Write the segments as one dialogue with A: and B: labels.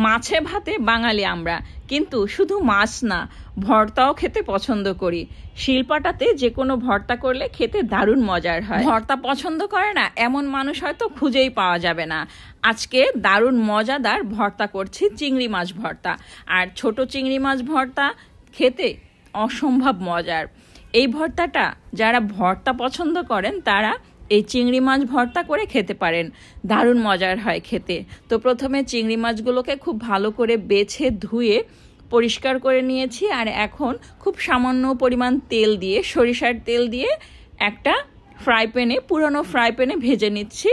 A: মাছে ভাতে বাঙালি আমরা, কিন্তু শুধু মাছ না, ভর্তাও খেতে পছন্দ করি। শিলপাটাতে যে কোনো ভর্তা করলে খেতে দারুণ মজার হয়। ভর্তা পছন্দ করে না এমন মানুষ হয়তো খুঁজেই পাওয়া যাবে না। আজকে দারুণ মজাদার ভর্তা করছি, চিংড়ি মাছ ভর্তা। আর ছোট চিংড়ি মাছ ভর্তা খেতে অসম্ভব মজার। এই ভর্তাটা যারা ভর্তা পছন্দ করেন তারা এই চিংড়ি মাছ ভর্তা করে খেতে পারেন, দারুণ মজার হয় খেতে। তো প্রথমে চিংড়ি মাছগুলোকে খুব ভালো করে বেছে ধুয়ে পরিষ্কার করে নিয়েছি। আর এখন খুব সামান্য পরিমাণ তেল দিয়ে, সরিষার তেল দিয়ে একটা পুরনো ফ্রাই প্যানে ভেজে নিচ্ছি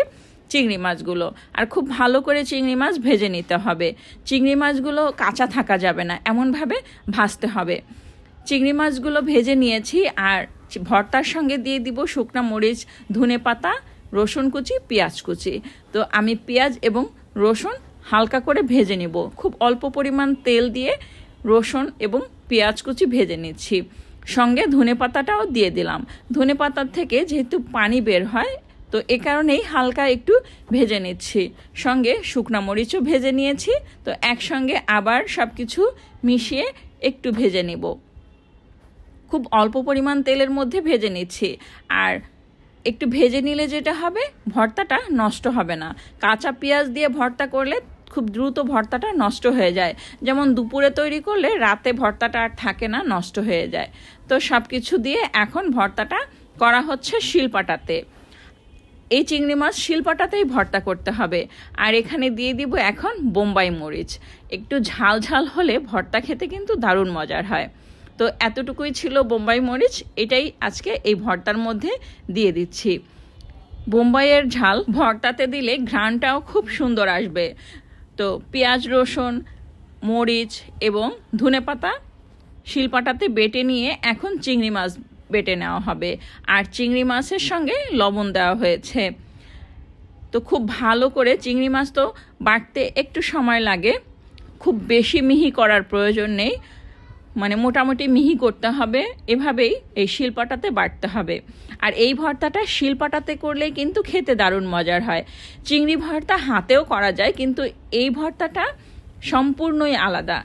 A: চিংড়ি মাছগুলো। আর খুব ভালো করে চিংড়ি মাছ ভেজে নিতে হবে। চিংড়ি মাছগুলো কাঁচা থাকা যাবে না, এমনভাবে ভাজতে হবে। চিংড়ি মাছগুলো ভেজে নিয়েছি। আর ভর্তার সঙ্গে দিয়ে দিব শুকনা মরিচ, ধনেপাতা, রসুন কুচি, পেঁয়াজ কুচি। তো আমি পেঁয়াজ এবং রসুন হালকা করে ভেজে নিব। খুব অল্প পরিমাণ তেল দিয়ে রসুন এবং পেঁয়াজ কুচি ভেজে নিচ্ছি। সঙ্গে ধনেপাতাটাও দিয়ে দিলাম। ধনেপাতার থেকে যেহেতু পানি বের হয়, তো এ কারণেই হালকা একটু ভেজে নিচ্ছি। সঙ্গে শুকনা মরিচও ভেজে নিয়েছি। তো একসঙ্গে আবার সব কিছু মিশিয়ে একটু ভেজে নিব। খুব অল্প পরিমাণ তেলের মধ্যে ভেজে নিচ্ছি। আর একটু ভেজে নিলে যেটা হবে, ভর্তাটা নষ্ট হবে না। কাঁচা পেঁয়াজ দিয়ে ভর্তা করলে খুব দ্রুত ভর্তাটা নষ্ট হয়ে যায়। যেমন দুপুরে তৈরি করলে রাতে ভর্তাটা আর থাকে না, নষ্ট হয়ে যায়। তো সব কিছু দিয়ে এখন ভর্তাটা করা হচ্ছে শিলপাটাতে। এই চিংড়ি মাছ শিলপাটাতেই ভর্তা করতে হবে। আর এখানে দিয়ে দিব এখন বোম্বাই মরিচ। একটু ঝাল ঝাল হলে ভর্তা খেতে কিন্তু দারুণ মজার হয়। তো এতটুকুই ছিল বোম্বাই মরিচ, এটাই আজকে এই ভর্তার মধ্যে দিয়ে দিচ্ছি। বোম্বাইয়ের ঝাল ভর্তাতে দিলে ঘ্রাণটাও খুব সুন্দর আসবে। তো পেঁয়াজ, রসুন, মরিচ এবং ধনেপাতা শিলপাটাতে বেটে নিয়ে এখন চিংড়ি মাছ বেটে নেওয়া হবে। আর চিংড়ি মাছের সঙ্গে লবণ দেওয়া হয়েছে। তো খুব ভালো করে, চিংড়ি মাছ তো বাটতে একটু সময় লাগে, খুব বেশি মিহি করার প্রয়োজন নেই, মানে মোটামুটি মিহি করতে হবে। এভাবেই এই শিলপাটাতে বাটতে হবে। আর এই ভর্তাটা শিলপাটাতে করলে কিন্তু খেতে দারুণ মজার হয়। চিংড়ি ভর্তা হাতেও করা যায়, কিন্তু এই ভর্তাটা সম্পূর্ণই আলাদা।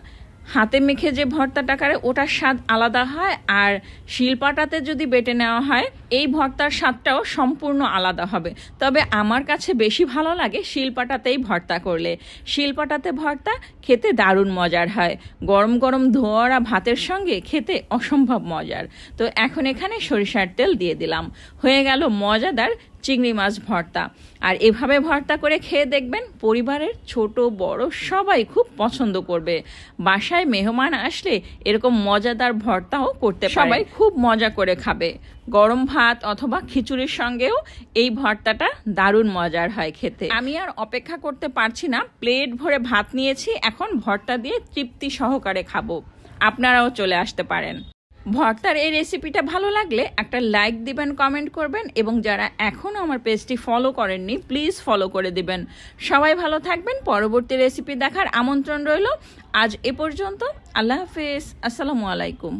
A: হাতে মেখে যে ভর্তাটা করে ওটার স্বাদ আলাদা হয়। আর শিলপাটাতে যদি বেটে নেওয়া হয়, এই ভর্তার স্বাদটাও সম্পূর্ণ আলাদা হবে। তবে আমার কাছে বেশি ভালো লাগে শিলপাটাতেই ভর্তা করলে। শিলপাটাতে ভর্তা খেতে দারুণ মজার হয়। গরম গরম ধোয়া ভাতের সঙ্গে খেতে অসম্ভব মজার। তো এখন এখানে সরিষার তেল দিয়ে দিলাম। হয়ে গেল মজাদার চিংড়ি মাছ ভর্তা। আর এভাবে ভর্তা করে খেয়ে দেখবেন, পরিবারের ছোট বড় সবাই খুব পছন্দ করবে। বাসায় মেহমান আসলে এরকম মজাদার ভর্তাও করতে পারে, সবাই খুব মজা করে খাবে। গরম ভাত অথবা খিচুড়ির সঙ্গেও এই ভর্তাটা দারুণ মজার হয় খেতে। আমি আর অপেক্ষা করতে পারছি না, প্লেট ভরে ভাত নিয়েছি, এখন ভর্তা দিয়ে তৃপ্তি সহকারে খাবো। আপনারাও চলে আসতে পারেন। ভর্তার এই রেসিপিটা ভালো লাগলে একটা লাইক দিবেন, কমেন্ট করবেন, এবং যারা এখনও আমার পেজটি ফলো করেননি প্লিজ ফলো করে দিবেন। সবাই ভালো থাকবেন। পরবর্তী রেসিপি দেখার আমন্ত্রণ রইল। আজ এ পর্যন্ত। আল্লাহ হাফেজ। আসসালামু আলাইকুম।